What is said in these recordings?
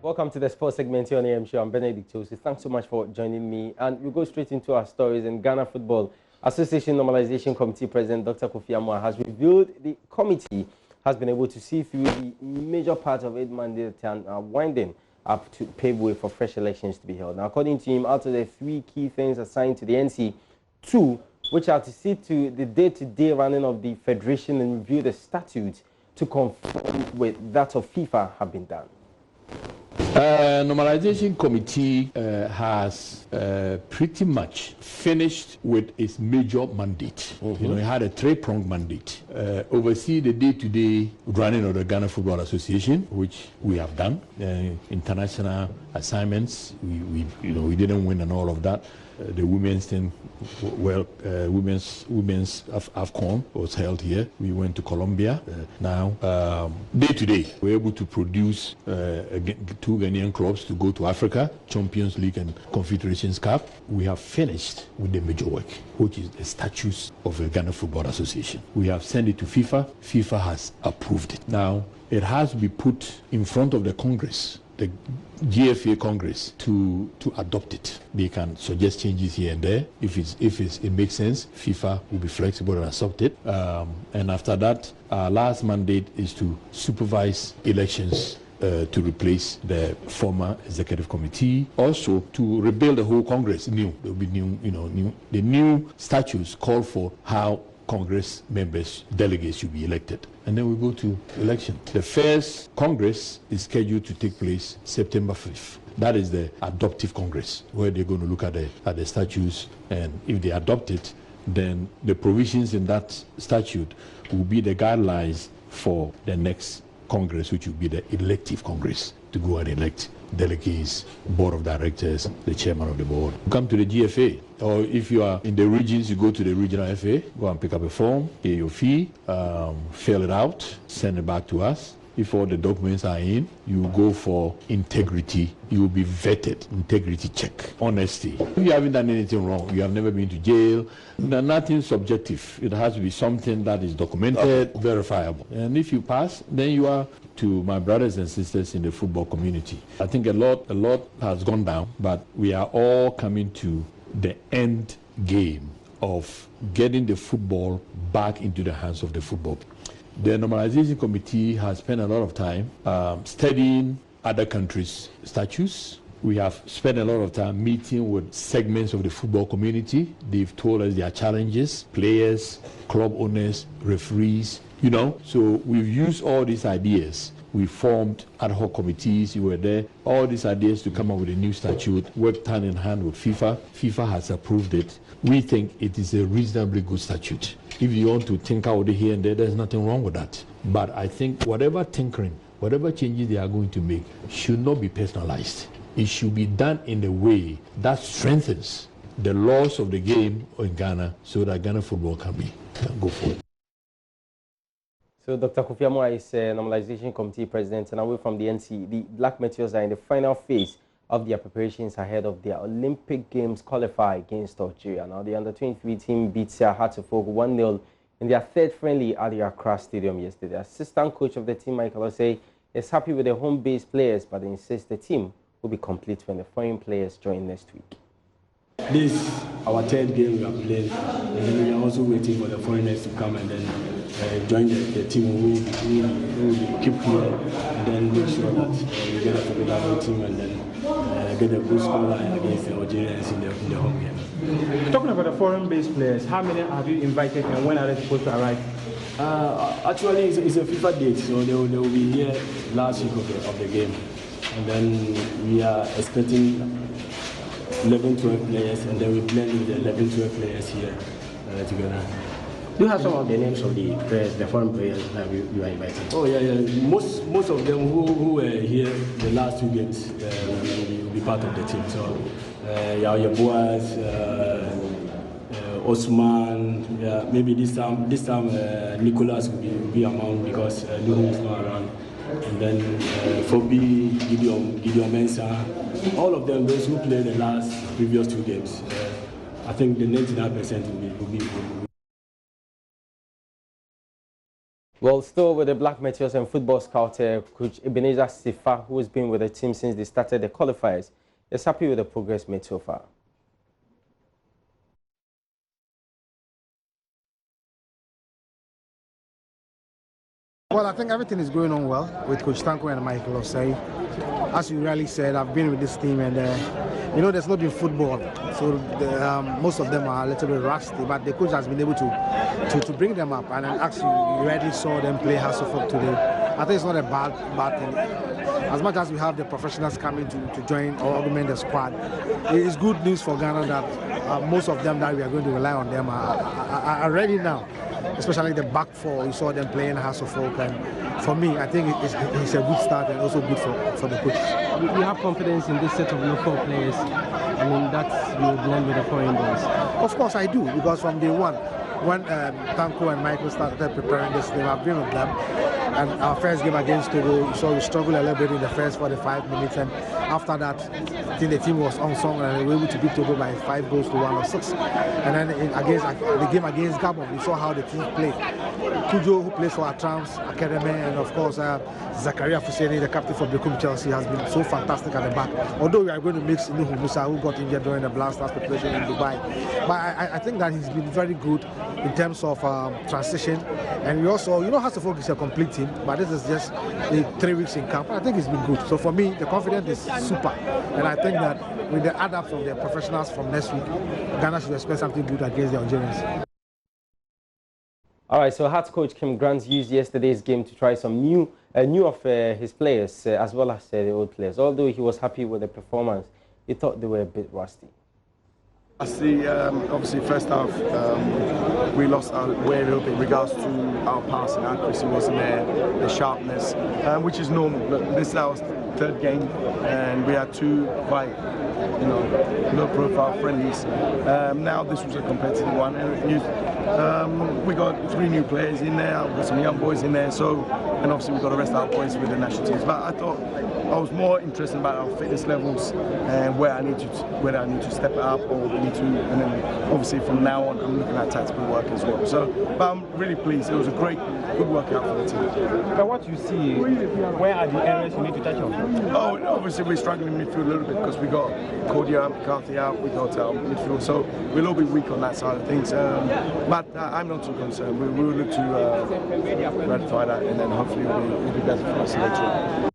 Welcome to the sports segment here on AM Show. I'm Benedict Jose. Thanks so much for joining me. And we'll go straight into our stories. In Ghana Football Association Normalization Committee President Dr. Kofi Amoah has revealed the committee has been able to see through the major part of its mandate and winding up to pave way for fresh elections to be held. Now, according to him, out of the 3 key things assigned to the NC, 2, which are to see to the day-to-day running of the federation and review the statutes to conform with that of FIFA, have been done. Normalization Committee has pretty much finished with its major mandate. You know, it had a 3-pronged mandate. Oversee the day-to-day running of the Ghana Football Association, which we have done. International assignments, we didn't win and all of that. The women's thing, women's AFCON was held here. We went to Colombia. Now, day to day, we're able to produce 2 Ghanaian clubs to go to Africa, Champions League and Confederations Cup. We have finished with the major work, which is the statutes of the Ghana Football Association. We have sent it to FIFA. FIFA has approved it. Now, it has to be put in front of the Congress, the GFA Congress, to adopt it. They can suggest changes here and there. If it makes sense, FIFA will be flexible and accept it. And after that, our last mandate is to supervise elections to replace the former executive committee. Also, to rebuild the whole Congress. There will be the new statutes call for how Congress members, delegates should be elected. And then we go to election. The first Congress is scheduled to take place September 5th. That is the adoptive Congress, where they're going to look at the statutes, and if they adopt it, then the provisions in that statute will be the guidelines for the next Congress, which will be the elective Congress, to go and elect delegates, board of directors, the chairman of the board. Come to the GFA, or if you are in the regions, you go to the regional FA, go and pick up a form, pay your fee, fill it out, send it back to us. If all the documents are in, you go for integrity. You will be vetted, integrity check, honesty. If you haven't done anything wrong, you have never been to jail, nothing subjective. It has to be something that is documented, verifiable. And if you pass, then you are to my brothers and sisters in the football community. I think a lot has gone down, but we are all coming to the end game of getting the football back into the hands of the football. The Normalization Committee has spent a lot of time studying other countries' statutes. We have spent a lot of time meeting with segments of the football community. They've told us their challenges, players, club owners, referees, So we've used all these ideas. We formed ad hoc committees, you were there, all these ideas to come up with a new statute, worked hand in hand with FIFA. FIFA has approved it. We think it is a reasonably good statute. If you want to tinker with it here and there, there's nothing wrong with that. But I think whatever tinkering, whatever changes they are going to make should not be personalized. It should be done in a way that strengthens the laws of the game in Ghana so that Ghana football can go forward. So Dr. Kofi Amoah is Normalization Committee President, and away from the NC, the Black Meteors are in the final phase of their preparations ahead of their Olympic Games qualifier against Algeria. Now, the under-23 team beat Hartlepool 1-0 in their 3rd friendly at the Accra Stadium yesterday. The assistant coach of the team, Michael Osei, is happy with the home-based players, but insists the team will be complete when the foreign players join next week. This is our 3rd game we are playing, and then we are also waiting for the foreigners to come and then join the team. We will keep here and then make sure that we get a formidable team and then get a good scoreline against the Algerians in the home game. Talking about the foreign-based players, how many have you invited and when are they supposed to arrive? Actually, it's a FIFA date, so they will be here last week of the game. And then we are expecting 11-12 players, and then we blend with the 11-12 players here together. Do you have some of the names of the players, the foreign players that you are inviting? Oh yeah. Most of them who were here the last 2 games will be part of the team. So your boys, Osman, maybe this time Nicholas will be among because Lulu is not around. And then Fobi, Gideon Mensah, all of them, those who played the previous 2 games. I think the 99% will be. Well, still with the Black Meteors and football scout, Coach Ebenezer Sifa, who has been with the team since they started the qualifiers, is happy with the progress made so far. Well, I think everything is going on well with Coach Tanko and Michael Osei. As you rightly said, I've been with this team, and you know, there's not been football, so most of them are a little bit rusty. But the coach has been able to bring them up, and actually, you already saw them play Hasselhoff today. I think it's not a bad thing. As much as we have the professionals coming to join or augment the squad, it is good news for Ghana that most of them that we are going to rely on them are ready now. Especially the back four, you saw them playing Hasselhoff, and for me, I think it's a good start and also good for the coach. You have confidence in this set of local players? I mean, that you blend with the foreign boys? Of course I do, because from day one, when Tanko and Michael started preparing this team, I've been with them. And our first game against Togo, so we struggled a little bit in the first 45 minutes, and after that, I think the team was unsung and we were able to beat Togo by 5 goals to 1 or 6. And then the game against Gabon, we saw how the team played. Kujo, who plays for our Trams Academy, and of course Zakaria Fuseni, the captain for Bekum Chelsea, has been so fantastic at the back. Although we are going to mix Nuhu Musa, who got injured during the Black Stars preparation in Dubai. But I think that he's been very good in terms of transition. And we also, you know, Hasselhoff is a complete team, but this is just the 3 weeks in camp. I think it's been good. So for me, the confidence is super. And I think that with the adapts of the professionals from next week, Ghana should expect something good against the Algerians. All right, so head coach Kim Grant used yesterday's game to try some new of his players as well as the old players. Although he was happy with the performance, he thought they were a bit rusty. I see, obviously, first half, we lost our way a little bit in regards to our passing. Accuracy wasn't there, the sharpness, which is normal. This is our third game, and we had 2 quite, you know, low-profile friendlies. Now this was a competitive one, and we got 3 new players in there. We've got some young boys in there, so, and obviously we've got the rest of our boys with the national teams. But I thought I was more interested about our fitness levels and whether I need to step it up or need to, and then obviously from now on I'm looking at tactical work as well. So, but I'm really pleased. It was a good workout for the team. But what you see, where are the areas you need to touch on? Oh, obviously we're struggling in midfield a little bit because we got Cordia, McCarthy out, we got midfield, so we're a little bit weak on that side of things. But I'm not too concerned. We will look to rectify that, and then hopefully it'll be better for us later on.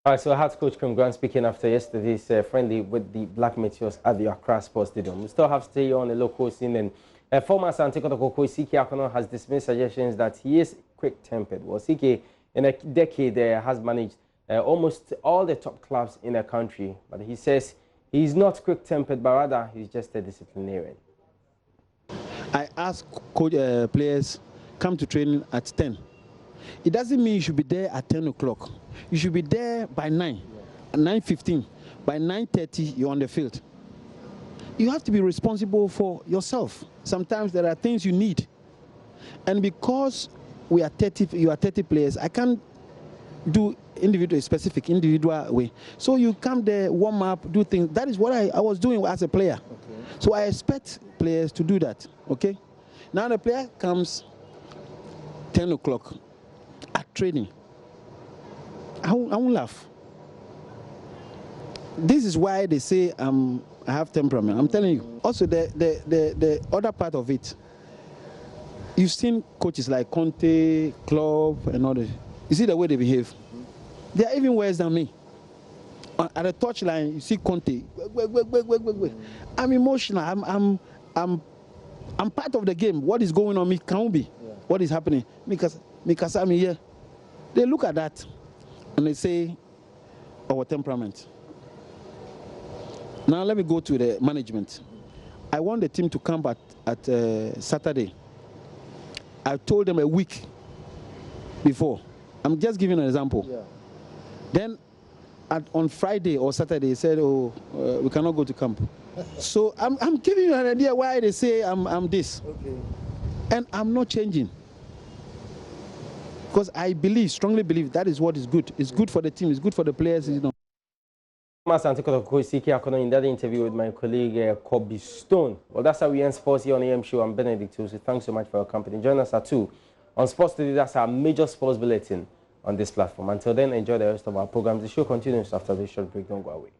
All right, so head coach Kim Grant speaking after yesterday's friendly with the Black Meteors at the Accra Sports Stadium. We still have to stay on the local scene, and former Asante Kotoko coach CK Akono has dismissed suggestions that he is quick-tempered. Well, CK in a decade has managed almost all the top clubs in the country, but he says he's not quick-tempered, but rather he's just a disciplinarian. I ask players, come to training at 10. It doesn't mean you should be there at 10 o'clock. You should be there by 9, at 9:15. By 9:30, you're on the field. You have to be responsible for yourself. Sometimes there are things you need. And because we are 30, you are 30 players, I can't do specific individual way. So you come there, warm up, do things. That is what I was doing as a player. Okay. So I expect players to do that, okay? Now the player comes 10 o'clock at training. I won't laugh. This is why they say I have temperament. I'm telling you. Also, the other part of it, you've seen coaches like Conte, Klopp, and others. You see the way they behave. They are even worse than me. At the touchline, you see Conte. I'm emotional. I'm part of the game. What is going on me can't be. Yeah. What is happening? Because I'm here. They look at that and they say, our temperament. Now let me go to the management. I want the team to come back at Saturday. I told them a week before. I'm just giving an example. Yeah. Then on Friday or Saturday, they said, oh, we cannot go to camp. So I'm giving you an idea why they say I'm this. Okay. And I'm not changing. Because I strongly believe that is what is good. It's good for the team, it's good for the players, you know. Asante Kotoko CK Akono in that interview with my colleague Kobe Stone. Well, that's how we end sports here on AM Show. I'm Benedict Tusi. Thanks so much for your company. Join us at 2 on Sports Today. That's our major sports bulletin on this platform. Until then, enjoy the rest of our programs. The show continues after this short break. Don't go away.